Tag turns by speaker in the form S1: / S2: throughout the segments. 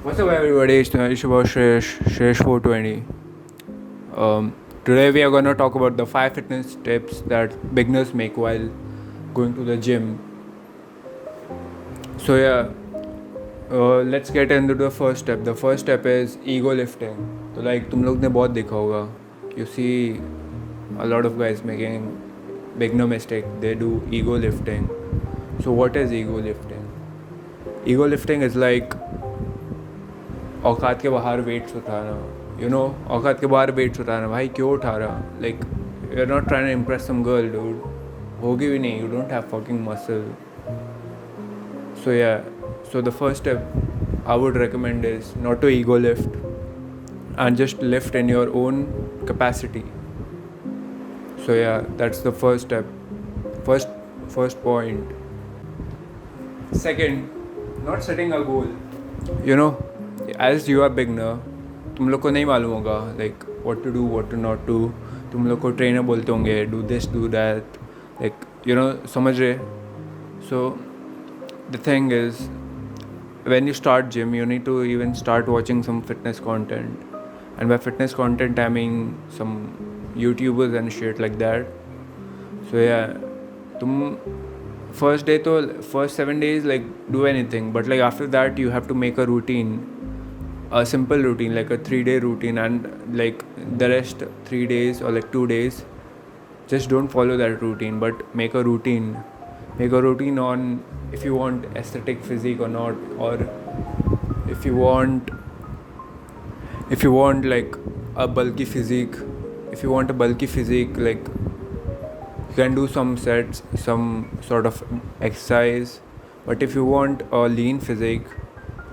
S1: What's up, everybody? It's about Shresh 420. Today we are gonna talk about the 5 fitness tips that beginners make while going to the gym. So let's get into the first step. The first step is ego lifting. तो like तुम लोग ने बहुत देखा होगा. You see a lot of guys making beginner mistake. They do ego lifting. So what is ego lifting? Ego lifting is like औकात के बाहर वेट्स उठाना. औकात के बाहर वेट्स उठाना. भाई क्यों उठा रहा? Like you are not trying to impress some girl dude. होगी भी नहीं. You don't have fucking muscle. So the first step I would recommend is not to ego lift and just lift in your own capacity. So that's the first step. First point. Second, not setting a goal. As you are beginner, तुम लोग को नहीं मालूम होगा like what to do, what to not do. तुम लोग को trainer बोलते होंगे do this, do that, like समझ रहे. So the thing is, when you start gym, you need to even start watching some fitness content, and by fitness content I mean some YouTubers and shit like that. So तुम first 7 days like do anything, but like after that you have to make a routine, a simple routine, like a 3-day routine, and like the rest 3 days or like 2 days just don't follow that routine, but make a routine on if you want aesthetic physique or not, or if you want like a bulky physique. If you want a bulky physique, like you can do some sets, some sort of exercise. But if you want a lean physique,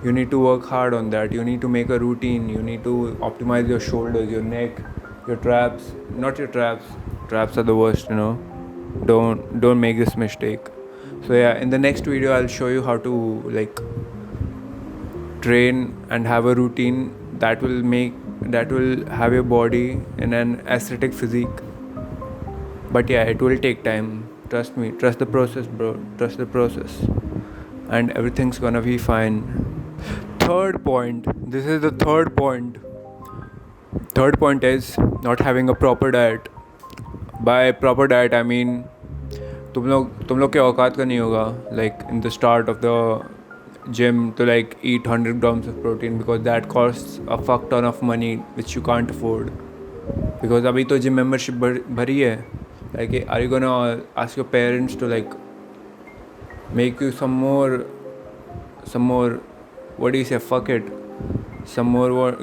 S1: you need to work hard on that. You need to make a routine. You need to optimize your shoulders, your neck, your traps. Not your traps. Traps are the worst, Don't make this mistake. So in the next video I'll show you how to like train and have a routine that will have your body in an aesthetic physique. But it will take time. Trust me. Trust the process, bro. Trust the process. And everything's gonna be fine. Third point. This is the third point. Third point is not having a proper diet. By proper diet I mean तुम लोग के औकात का नहीं होगा like in the start of the gym to like eat 100 grams of protein, because that costs a fuck ton of money which you can't afford, because अभी तो gym membership भरी है. Like are you gonna ask your parents to like make you some more what do you say, fuck it,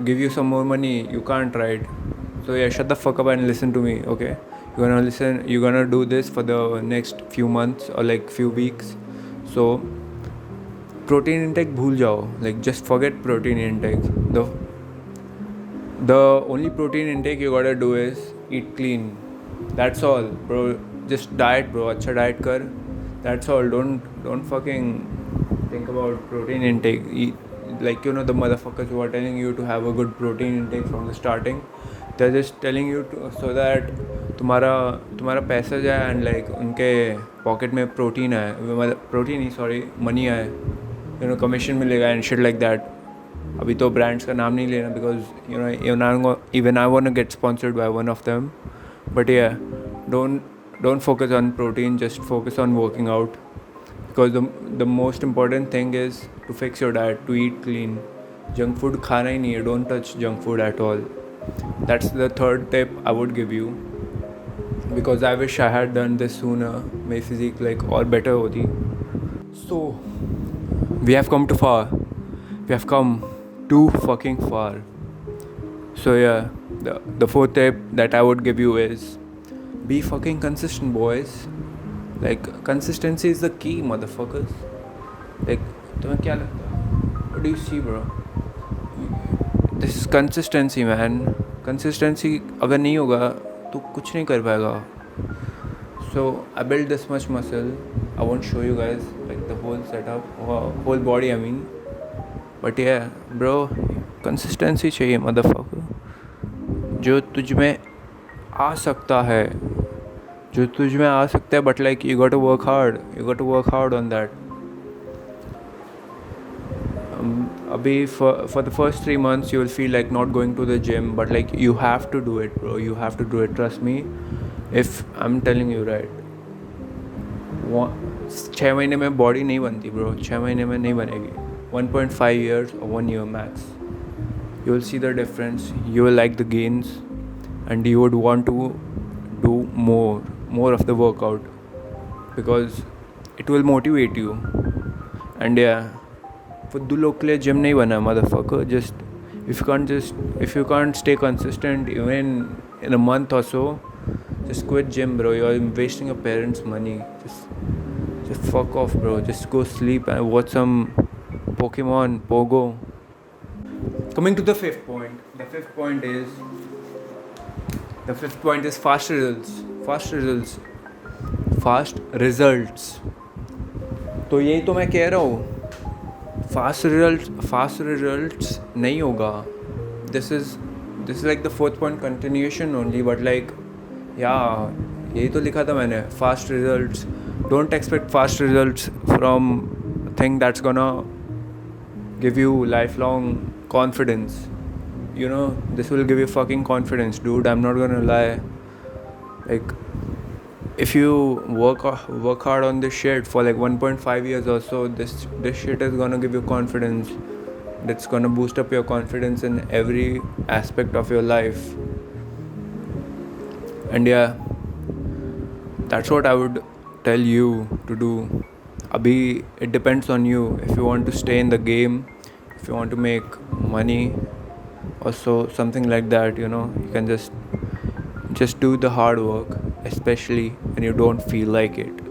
S1: give you some more money? You can't, right? So shut the fuck up and listen to me, okay? You're gonna do this for the next few months or like few weeks. So protein intake bhul jao, like just forget protein intake. The only protein intake you gotta do is eat clean. That's all, bro. Just diet, bro. Acha diet kar. That's all. Don't fucking think about protein intake. Like the motherfuckers who are telling you to have a good protein intake from the starting, they're just telling you to, so that तुम्हारा पैसा जाए and like उनके pocket में protein आए, protein ही sorry money आए, commission मिलेगा and shit like that. अभी तो ब्रांड्स का नाम नहीं लेना, because even I want to get sponsored by one of them. But don't focus on protein, just focus on working out, because the most important thing is to fix your diet, to eat clean. Junk food खाना ही नहीं है. Don't touch junk food at all. That's the third tip I would give you, because I wish I had done this sooner. My physique like और better होती. So we have come too far. We have come too fucking far. So the fourth tip that I would give you is be fucking consistent, boys. Like consistency is the key, motherfuckers. Like तुम्हें क्या लगता है? What do you see, bro? This is consistency, man. Consistency अगर नहीं होगा तो कुछ नहीं कर पाएगा. So I built this much muscle. I won't show you guys like the whole setup, whole body I mean. But bro, consistency चाहिए, motherfucker. जो तुझ में आ सकता है, but like you got to work hard on that. Abhi for the first 3 months you will feel like not going to the gym, but like you have to do it, bro. You have to do it. Trust me. If I'm telling you, right, 6 महीने में body नहीं बनती bro. 6 महीने में नहीं बनेगी. 1.5 years or 1 year max. You will see the difference. You will like the gains, and you would want to do more of the workout, because it will motivate you. And yeah, फुद्दू लोग के लिए gym नहीं बना motherfucker. If you can't stay consistent even in a month or so, just quit gym, bro. You're wasting your parents' money. Just fuck off, bro. Just go sleep and watch some Pokemon, Pogo. Coming to the fifth point. The fifth point is fast results. Fast results. तो यही तो मैं कह रहा हूँ. Fast results नहीं होगा. This is like the fourth point continuation only, but like yeah, यही तो लिखा था मैंने. Fast results. Don't expect fast results from a thing that's gonna give you lifelong confidence. You know, this will give you fucking confidence, dude. I'm not gonna lie. Like, if you work hard on this shit for like 1.5 years or so, this shit is gonna give you confidence. It's gonna boost up your confidence in every aspect of your life. And yeah, that's what I would tell you to do. Abhi, it depends on you. If you want to stay in the game, if you want to make money, also something like that, you know, you can just do the hard work, especially when you don't feel like it.